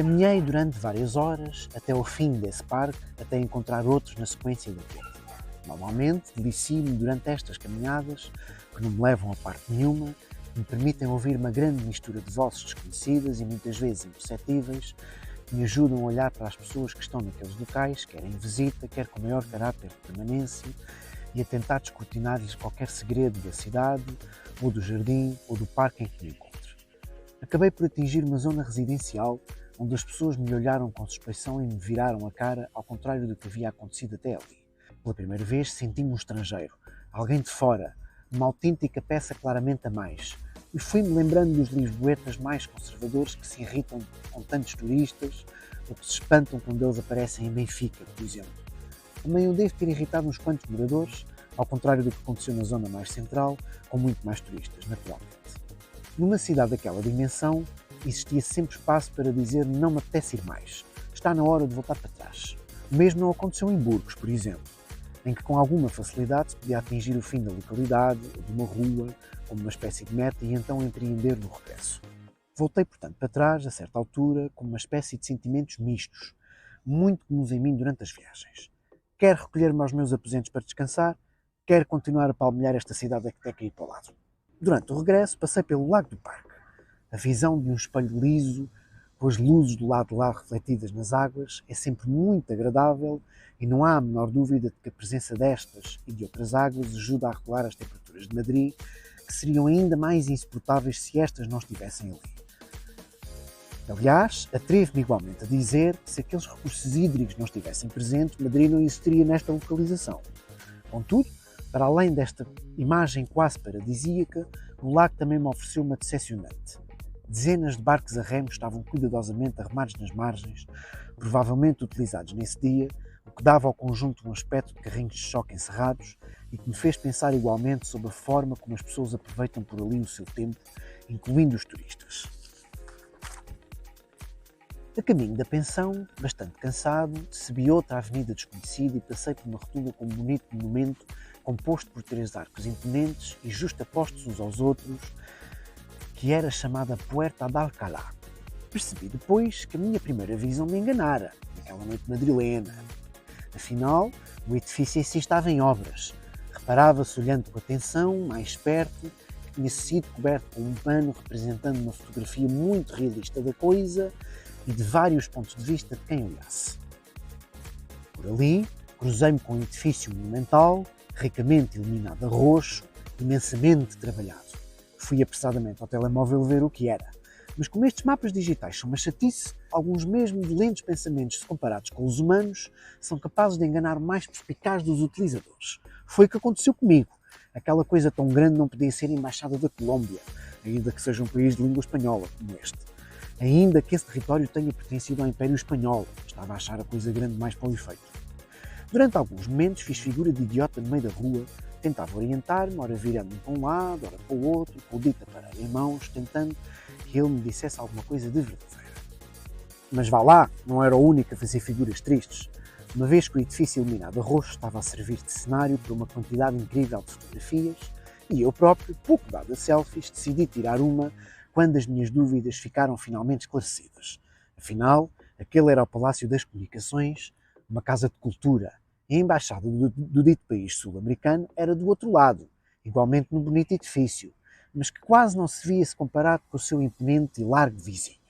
Caminhei durante várias horas até ao fim desse parque, até encontrar outros na sequência daquele. Normalmente, delicio-me durante estas caminhadas, que não me levam a parte nenhuma, que me permitem ouvir uma grande mistura de vozes desconhecidas e muitas vezes imperceptíveis, que me ajudam a olhar para as pessoas que estão naqueles locais, quer em visita, quer com maior caráter de permanência, e a tentar descortinar-lhes qualquer segredo da cidade, ou do jardim, ou do parque em que me encontro. Acabei por atingir uma zona residencial, onde as pessoas me olharam com suspeição e me viraram a cara, ao contrário do que havia acontecido até ali. Pela primeira vez senti-me um estrangeiro, alguém de fora, uma autêntica peça claramente a mais. E fui-me lembrando dos lisboetas mais conservadores que se irritam com tantos turistas, ou que se espantam quando eles aparecem em Benfica, por exemplo. Também eu devo ter irritado uns quantos moradores, ao contrário do que aconteceu na zona mais central, com muito mais turistas, naturalmente. Numa cidade daquela dimensão, existia sempre espaço para dizer não me apetece ir mais, está na hora de voltar para trás. O mesmo não aconteceu em Burgos, por exemplo, em que com alguma facilidade se podia atingir o fim da localidade, ou de uma rua, como uma espécie de meta, e então empreender no regresso. Voltei, portanto, para trás, a certa altura, com uma espécie de sentimentos mistos, muito comuns em mim durante as viagens. Quero recolher-me aos meus aposentos para descansar, quero continuar a palmilhar esta cidade até cair para o lado. Durante o regresso, passei pelo Lago do Parque. A visão de um espelho liso, com as luzes do lado de lá refletidas nas águas, é sempre muito agradável e não há a menor dúvida de que a presença destas e de outras águas ajuda a regular as temperaturas de Madrid, que seriam ainda mais insuportáveis se estas não estivessem ali. Aliás, atrevo-me igualmente a dizer que se aqueles recursos hídricos não estivessem presentes, Madrid não existiria nesta localização. Contudo, para além desta imagem quase paradisíaca, o lago também me ofereceu uma decepcionante. Dezenas de barcos a remo estavam cuidadosamente arrumados nas margens, provavelmente utilizados nesse dia, o que dava ao conjunto um aspecto de carrinhos de choque encerrados e que me fez pensar igualmente sobre a forma como as pessoas aproveitam por ali o seu tempo, incluindo os turistas. A caminho da pensão, bastante cansado, subi outra avenida desconhecida e passei por uma rotunda com um bonito monumento composto por 3 arcos imponentes e justapostos uns aos outros, que era chamada Puerta de Alcalá. Percebi depois que a minha primeira visão me enganara, naquela noite madrilena. Afinal, o edifício em si estava em obras. Reparava-se, olhando com atenção, mais perto, que tinha sido coberto com um pano representando uma fotografia muito realista da coisa e de vários pontos de vista de quem olhasse. Por ali, cruzei-me com um edifício monumental, ricamente iluminado a roxo, imensamente trabalhado. Fui apressadamente ao telemóvel ver o que era. Mas como estes mapas digitais são uma chatice, alguns mesmo violentos pensamentos, se comparados com os humanos, são capazes de enganar o mais perspicaz dos utilizadores. Foi o que aconteceu comigo. Aquela coisa tão grande não podia ser a Embaixada da Colômbia, ainda que seja um país de língua espanhola, como este. Ainda que esse território tenha pertencido ao Império Espanhol, estava a achar a coisa grande mais para o efeito. Durante alguns momentos fiz figura de idiota no meio da rua, tentava orientar-me, ora virando-me para um lado, ora para o outro, com o dito aparelho em mãos, tentando que ele me dissesse alguma coisa de verdadeira. Mas vá lá, não era o único a fazer figuras tristes, uma vez que o edifício iluminado a roxo estava a servir de cenário para uma quantidade incrível de fotografias, e eu próprio, pouco dado a selfies, decidi tirar uma quando as minhas dúvidas ficaram finalmente esclarecidas. Afinal, aquele era o Palácio das Comunicações, uma casa de cultura, e a embaixada do dito país sul-americano era do outro lado, igualmente num bonito edifício, mas que quase não se via se comparado com o seu imponente e largo vizinho.